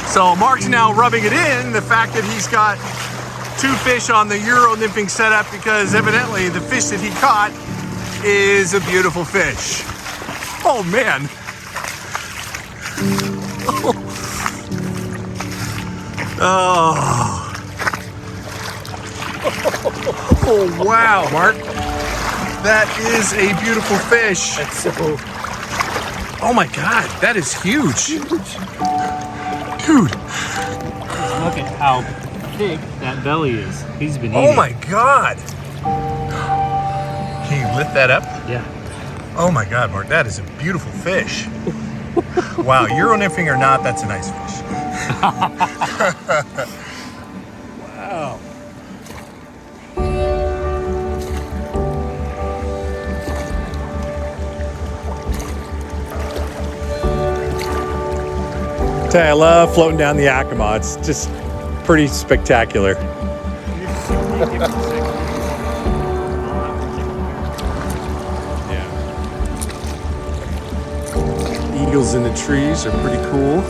So Mark's now rubbing it in, the fact that he's got 2 fish on the Euro nymphing setup, because evidently the fish that he caught is a beautiful fish. Oh man. Oh. Oh wow, Mark. That is a beautiful fish. That's so... Oh my God, that is huge. Dude. Look at how thick that belly is. He's been eating. Oh my God. Can you lift that up? Yeah. Oh my God, Mark, that is a beautiful fish. Wow, Euro nymphing or not, that's a nice fish. Wow. I love floating down the Yakima. It's just pretty spectacular. Yeah. Eagles in the trees are pretty cool.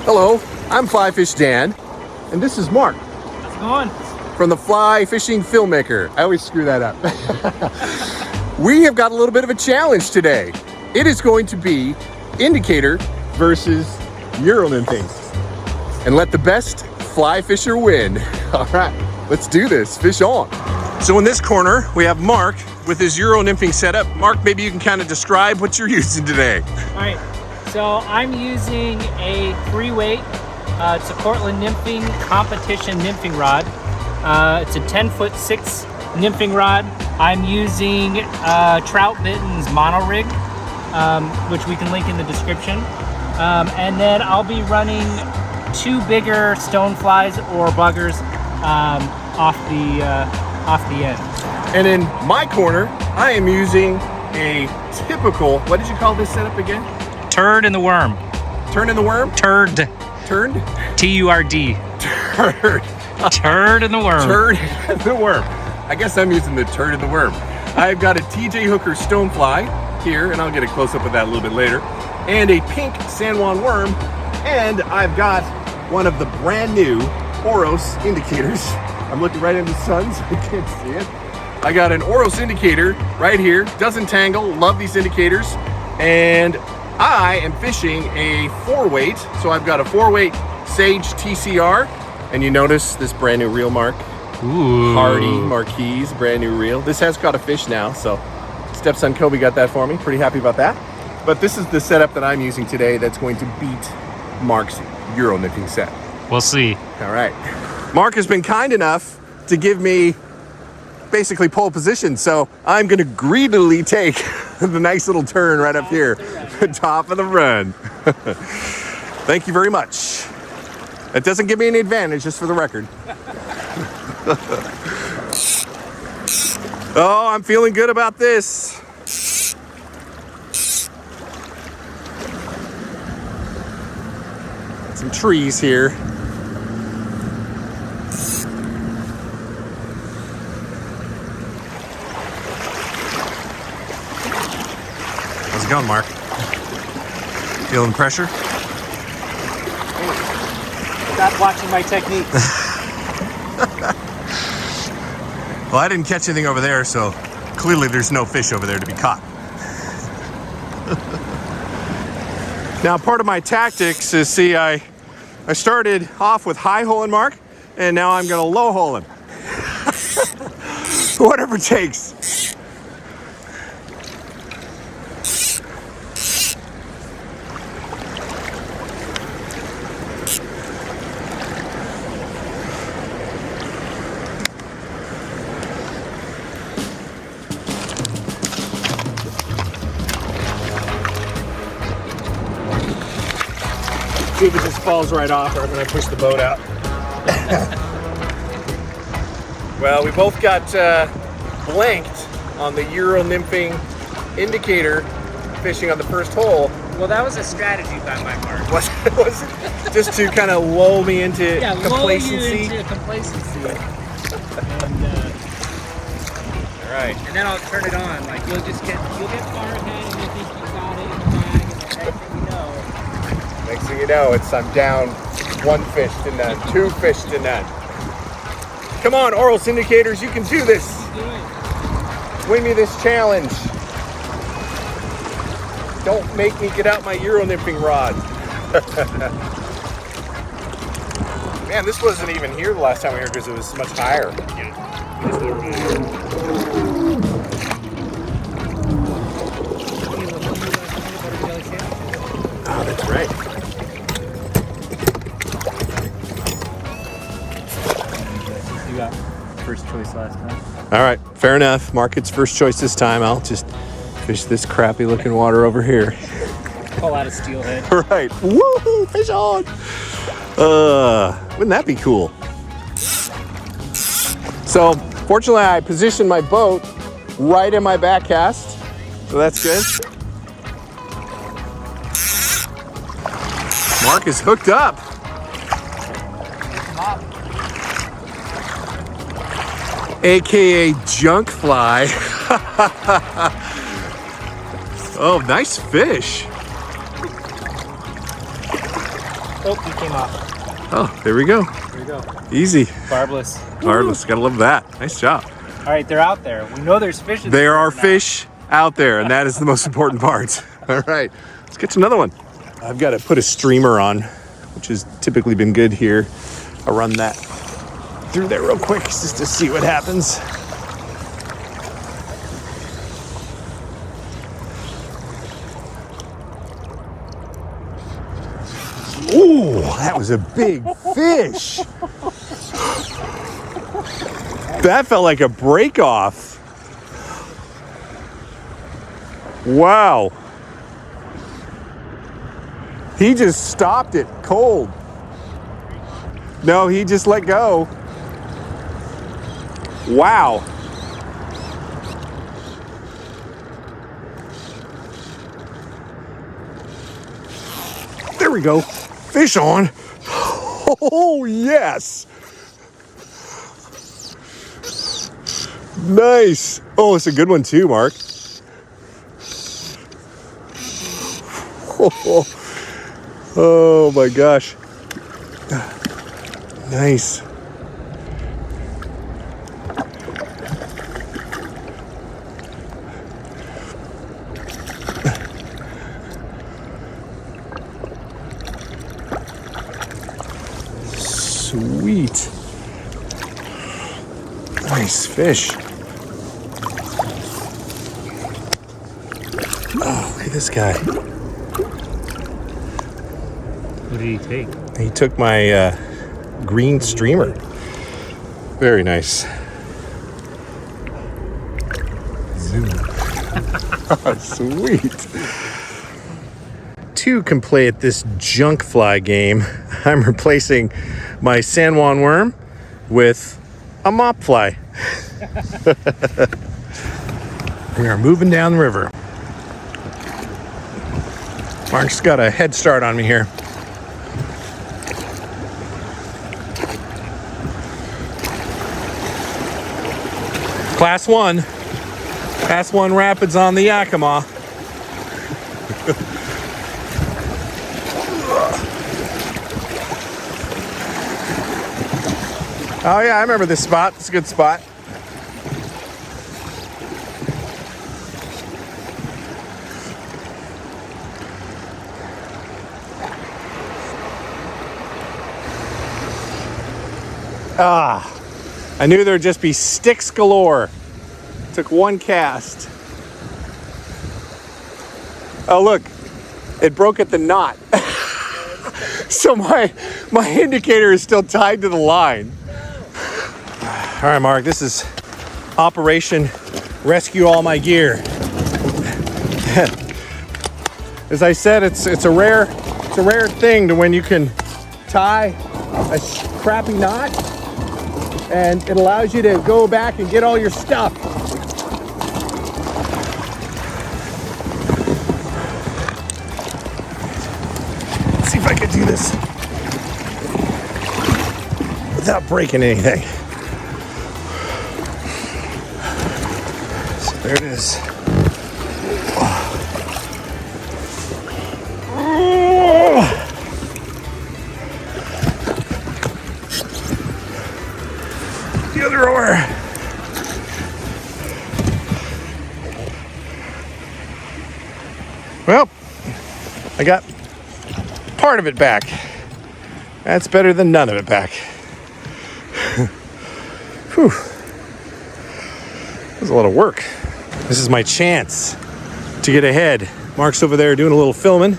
Hello, I'm FlyFishDan, and this is Mark. How's it going? From the Fly Fishing Filmmaker. I always screw that up. We have got a little bit of a challenge today. It is going to be indicator versus Euro nymphing. And let the best fly fisher win. All right, let's do this. Fish on. So in this corner, we have Mark with his Euro nymphing setup. Mark, maybe you can kind of describe what you're using today. All right. So I'm using a 3-weight, it's a Cortland Nymphing competition nymphing rod. It's a 10'6" nymphing rod. I'm using Trout Bitten's mono rig, which we can link in the description. And then I'll be running 2 bigger stoneflies or buggers off the end. And in my corner, I am using a typical, what did you call this setup again? Turd in the worm. Turn in the worm? Turd. Turned? T-U-R-D. Turd. Turd in the worm. Turd in the worm. I guess I'm using the turd in the worm. I've got a TJ Hooker stonefly here, and I'll get a close up of that a little bit later, and a pink San Juan worm, and I've got one of the brand new Oros indicators. I'm looking right into the sun, so I can't see it. I got an Oros indicator right here. Doesn't tangle. Love these indicators. And I am fishing a 4-weight, so I've got a 4-weight Sage TCR, and you notice this brand new reel, Mark. Ooh. Hardy Marquise, brand new reel. This has caught a fish now, so stepson Kobe got that for me. Pretty happy about that. But this is the setup that I'm using today that's going to beat Mark's Euro nymphing set. We'll see. All right. Mark has been kind enough to give me basically pole position, so I'm going to greedily take the nice little turn right up here, the top of the run. Thank you very much. It doesn't give me any advantage, just for the record. Oh, I'm feeling good about this. Some trees here. How's it going, Mark? Feeling pressure? Stop watching my technique. Well, I didn't catch anything over there, so clearly there's no fish over there to be caught. Now, part of my tactics is, see, I started off with high holing Mark, and now I'm gonna low hole him. Whatever it takes. see if it just falls right off or when I push the boat out. Well, we both got blanked on the Euro nymphing indicator fishing on the first hole. Well, that was a strategy by my part. Was it just to kind of lull me into complacency? Lull you into complacency. And, all right. And then I'll turn it on. Like you'll get far ahead and you think you got it in the bag, and Next thing you know, I'm down 1 fish to none, 2 fish to none. Come on, oral syndicators, you can do this. do it. Win me this challenge. Don't make me get out my Euro nymphing rod. Man, this wasn't even here the last time we were here because it was much higher. Oh, that's right. You got first choice last time. All right, fair enough. Mark gets first choice this time. I'll just fish this crappy looking water over here. Pull out a steelhead. Right. Woohoo! Fish on! Wouldn't that be cool? So, fortunately, I positioned my boat right in my back cast. So that's good. Mark is hooked up. AKA junk fly. Oh, nice fish. Oh, he came off. Oh, there we go. There we go. Easy. Barbless. Marvelous. Gotta love that. Nice job. All right, they're out there. We know there's fish in there. There are fish out there, and that is the most important part. All right, let's get to another one. I've got to put a streamer on, which has typically been good here. I'll run that through there real quick just to see what happens. Ooh, that was a big fish. That felt like a break off. Wow. He just stopped it cold. No, he just let go. Wow. There we go. Fish on. Oh, yes. Nice. Oh, it's a good one too, Mark. Oh my gosh. Nice. Sweet. Nice fish. Oh, look at this guy. What did he take? He took my green streamer. Very nice. Zoom. Sweet. Two can play at this junk fly game. I'm replacing my San Juan worm with a mop fly. We are moving down the river. Mark's got a head start on me here. Class 1 rapids on the Yakima. Oh yeah, I remember this spot. It's a good spot. Ah, I knew there'd just be sticks galore. Took one cast. Oh look, it broke at the knot. So my indicator is still tied to the line. All right, Mark, this is Operation Rescue All My Gear. As I said, it's a rare It's a rare thing to when you can tie a crappy knot and it allows you to go back and get all your stuff. Let's see if I can do this without breaking anything. So there it is. The other oar. Well, I got part of it back. That's better than none of it back. Whew. That was a lot of work. This is my chance to get ahead. Mark's over there doing a little filming.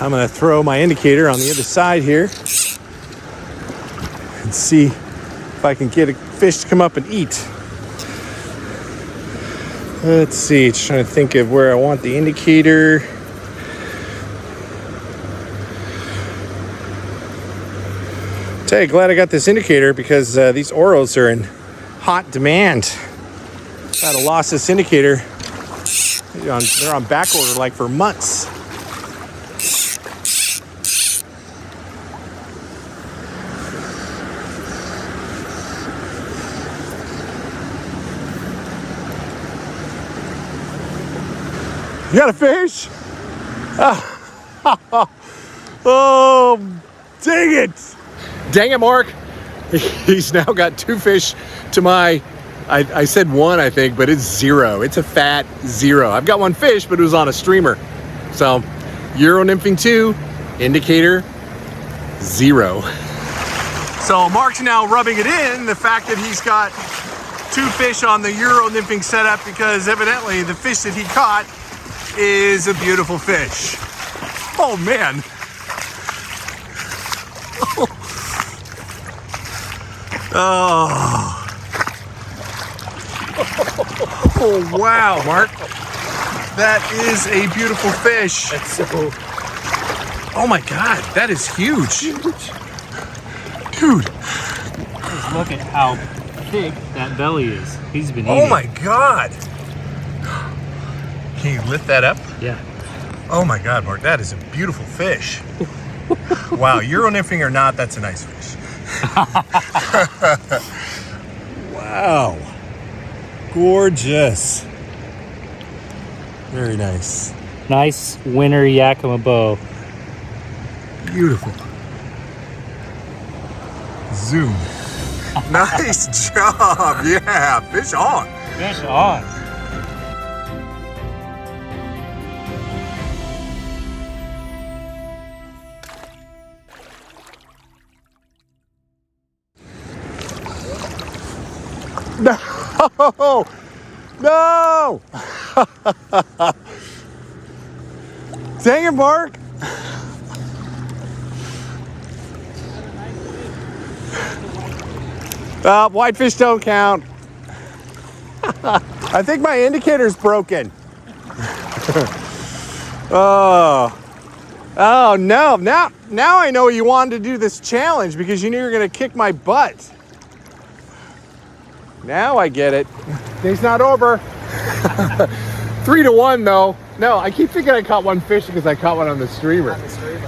I'm gonna throw my indicator on the other side here and see if I can get a fish to come up and eat. Let's see, just trying to think of where I want the indicator. Tell you, glad I got this indicator because these Oros are in hot demand. I'd have lost this indicator. They're on back order like for months. You got a fish? Oh, dang it. Dang it, Mark. He's now got 2 fish to my, I said 1, I think, but it's 0. It's a fat 0. I've got 1 fish, but it was on a streamer. So, Euro Nymphing 2, indicator 0. So, Mark's now rubbing it in, the fact that he's got 2 fish on the Euro Nymphing setup because evidently the fish that he caught is a beautiful fish. Oh man. Oh. Oh wow, Mark. That is a beautiful fish. That's so. Oh my God, that is huge. Dude. Just look at how thick that belly is. He's been eating. Oh my God. Can you lift that up? Yeah. Oh my God, Mark, that is a beautiful fish. Wow, Euro nymphing or not, that's a nice fish. Wow. Gorgeous. Very nice. Nice winter Yakima bow. Beautiful. Zoom. Nice job. Yeah, fish on. Fish on. No! No! Dang it, Mark! Whitefish don't count. I think my indicator's broken. Oh no! Now I know you wanted to do this challenge because you knew you were gonna kick my butt. Now I get it. Day's not over. 3-1 though. No, I keep thinking I caught 1 fish because I caught one on the streamer.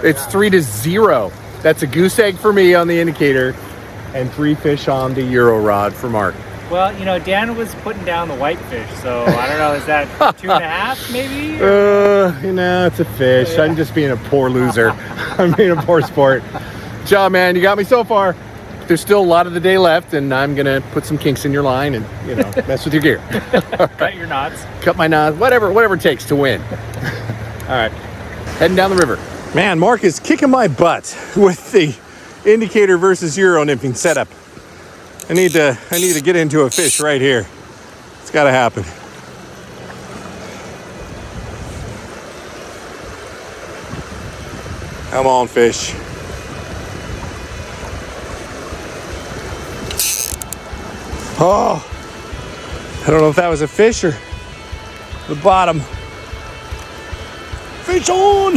It's 3-0. That's a goose egg for me on the indicator and 3 fish on the Euro rod for Mark. Well, you know, Dan was putting down the whitefish, so I don't know, is that 2.5 maybe? You know, it's a fish. Yeah. I'm just being a poor loser. I'm being a poor sport. Good job, man. You got me so far. There's still a lot of the day left, and I'm gonna put some kinks in your line and, you know, mess with your gear. Cut your knots. Cut my knots. Whatever it takes to win. All right, heading down the river. Man, Mark is kicking my butt with the indicator versus Euro nymphing setup. I need to get into a fish right here. It's got to happen. Come on, fish. Oh, I don't know if that was a fish or the bottom. Fish on!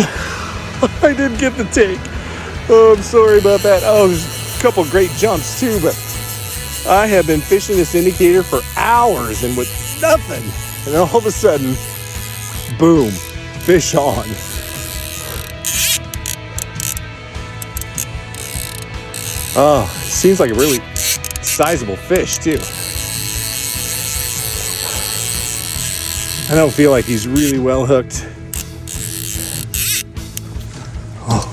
I didn't get the take. Oh, I'm sorry about that. Oh, there's a couple great jumps too, but I have been fishing this indicator for hours and with nothing. And then all of a sudden, boom, fish on. Oh, it seems like a really sizable fish too. I don't feel like he's really well hooked. Oh,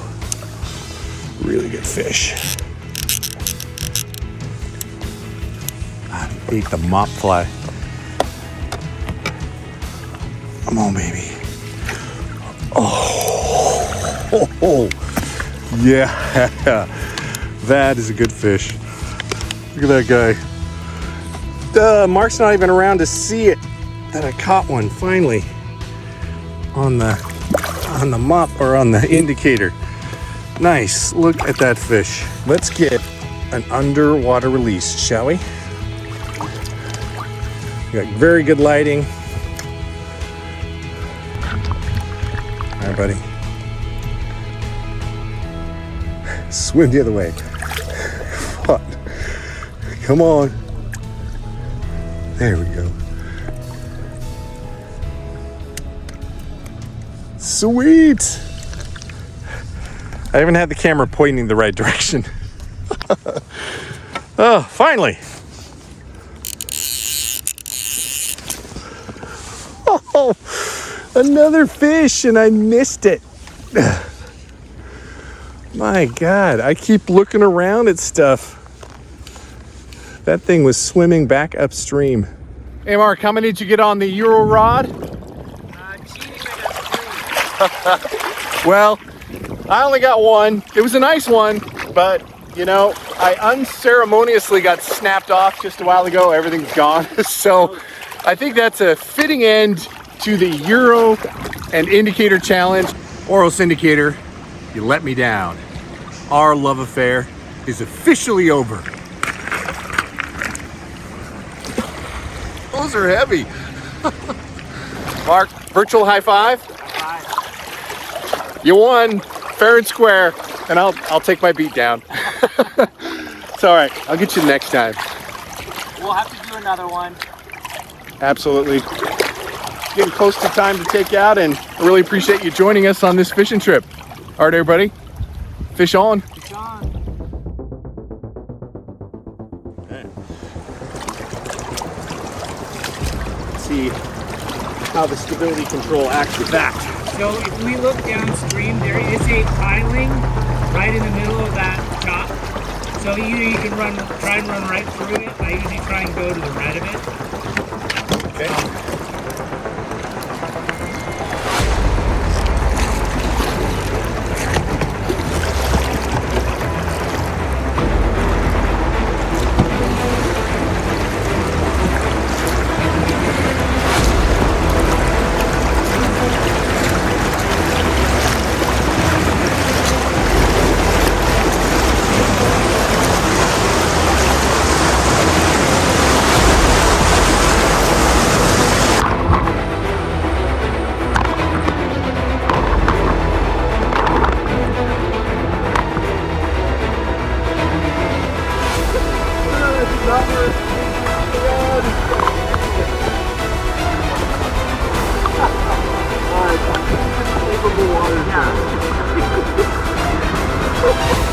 really good fish. I ate the mop fly. Come on, baby. Oh, yeah. That is a good fish. Look at that guy. Mark's not even around to see it. That I caught one finally on the mop or on the indicator. Nice. Look at that fish. Let's get an underwater release, shall we? We got very good lighting. All right, buddy. Swim the other way. Come on. There we go. Sweet. I haven't had the camera pointing the right direction. Oh, finally. Oh, another fish and I missed it. My God, I keep looking around at stuff. That thing was swimming back upstream. Hey Mark, how many did you get on the Euro rod? Well, I only got one. It was a nice one, but you know, I unceremoniously got snapped off just a while ago. Everything's gone. So I think that's a fitting end to the Euro and Indicator Challenge. Oros Indicator, you let me down. Our love affair is officially over. Those are heavy. Mark, virtual high five. You won, fair and square, and I'll take my beat down. It's all right. I'll get you next time. We'll have to do another one. Absolutely. Getting close to time to take out, and I really appreciate you joining us on this fishing trip. All right, everybody, fish on. Fish on. Let's see how the stability control acts with that. So if we look downstream, there is a piling right in the middle of that chop. So either you can try and run right through it. I usually try and go to the right of it. Okay. Yeah.